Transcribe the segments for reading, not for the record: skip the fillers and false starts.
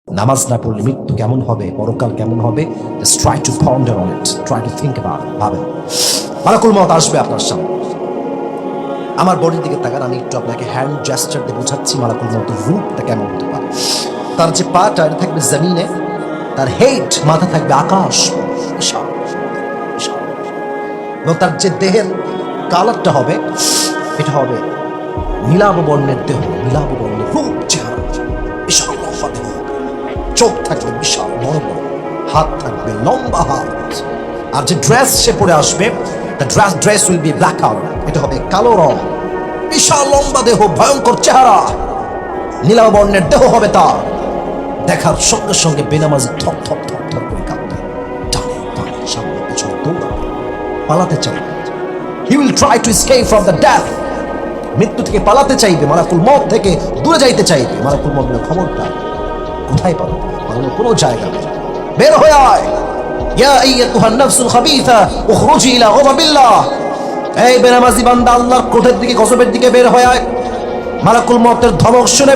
নামাজ না পড়লে মৃত্যু কেমন হবে, পরকাল কেমন হবে, just try to ponder on it, try to think about it. ভাবেন, মালাকুল মউত আসবে আপনার সামনে। আমার বডির দিকে তাকান, আমি একটু আপনাকে হ্যান্ড জেস্টার দিয়ে বোঝাচ্ছি মালাকুল মউতের রূপটা কেমন হতে পারে। তার যে পাটা এটা থাকবে জমিনে, তার হেড মাথা থাকবে আকাশ, বিশাল বিশাল। এবং তার যে দেহের কালারটা হবে, এটা হবে নীলাভ বর্ণের দেহ, নীলাভ বর্ণের রূপ, চেহারা বিশাল লম্বা দেহ, চোখ থাকবে বিশাল বড় বড়, হাত থাকবে লম্বা হাত। আর যে ড্রেস সে পরে আসবে, the dress will be black colour, এটা হবে কালো রং, বিশাল লম্বা দেহ, ভয়ঙ্কর চেহারা, নীলাভ বর্ণের দেহ হবে তার। দেখার সঙ্গে সঙ্গে বেনামাজি থপ থপ থপ থপ করে কাঁপবে, ডানে বামে সামনে পিছনে দৌড়াবে, পালাতে চাইবে। He will try to escape from the death, মৃত্যু থেকে পালাতে চাইবে, মালাকুল মউত থেকে দূরে যাইতে চাইবে। মালাকুল মউত বলে, খবরদার, কোথায় পালাবে? পালানোর কোনো জায়গা নেই, বের হয়ে আয়। ইয়া আইয়াতুহান নাফসুল খাবিসা উখরুজি ইলা গাযাবিল্লাহ, এই বেনামাজি বান্দা, আল্লাহর ক্রোধের দিকে, গজবের দিকে বের হয়ে আয়। মালাকুল মউতের ধমক শুনে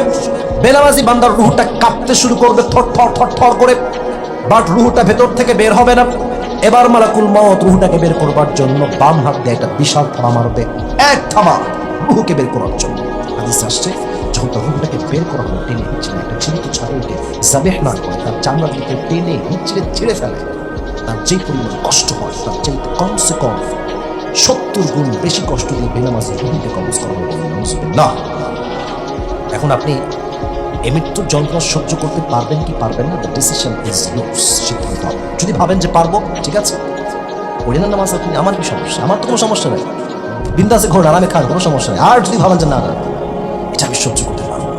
বেনামাজি বান্দার রূহটা কাঁপতে শুরু করবে, থর থর থর থর করে, বাট রূহটা ভেতর থেকে বের হবে না। এবার মালাকুল মউত রূহটাকে বের করবার জন্য বাম হাত দিয়ে একটা বিশাল থামা মারবে, এক থামা রূহকে বের করার জন্য। হাদিসে আসছে, যখন তার রূহটাকে বের করা হলো, টেনে হিঁচড়ে, একটা জীবিত ছাগলকে জাবেহ না করে তার চামড়া দিকে টেনে হিঁচড়ে ছিঁড়ে ফেলে, তার যে পরিমাণ কষ্ট হয়, তার চাইতে কমসে কম 70 গুণ বেশি কষ্ট দিয়ে বেনামাজি রূহকে কবজ করা হবে না। এখন আপনি এই মৃত্যুর যন্ত্রণা সহ্য করতে পারবেন কি পারবেন না, দ্য ডিসিশন ইজ ইয়োর্স, সিদ্ধান্ত হবে। যদি ভাবেন যে পারবো, ঠিক আছে, পড়ে না নামাজ, আপনি, আমার কি সমস্যা, আমার তো কোনো সমস্যা নেই, বিন্দাসে ঘোর, আরামে খান, কোনো সমস্যা নেই। আর যদি ভাবেন যে না না এটা আমি সহ্য করতে পারবো,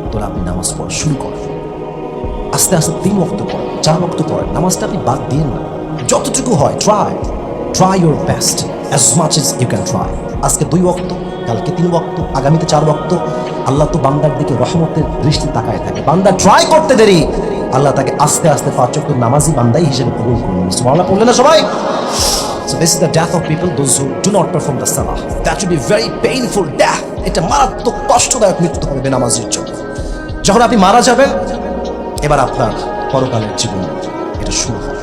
তাহলে আপনি নামাজ পড়া শুরু করেন। আস্তে আস্তে 3 ওয়াক্ত পড়েন, 4 ওয়াক্ত পড়েন, নামাজটা আপনি বাদ দিন না, যতটুকু হয় try your best, as much as you can try. আজকে 2 ওয়াক্ত, কালকে 3 ওয়াক্ত, আগামীতে 4 ওয়াক্ত। আল্লাহ তো বান্দার দিকে রহমতের দৃষ্টি তাকায় থাকে, বান্দা ট্রাই করতে দেরি, আল্লাহ তাকে আস্তে আস্তে 5 ওয়াক্ত নামাজি বান্দাই হিসেবে কবুল করলেন। সুবহানাল্লাহ পড়লেন না সবাই? So this is the death of people, those who do not perform the salah. That will be very painful death. এটা মারাত্মক কষ্টদায়ক মৃত্যু হবে বেনামাজির জন্য। যখন আপনি মারা যাবেন, এবার আপনার পরকালের জীবন এটা শুরু হবে।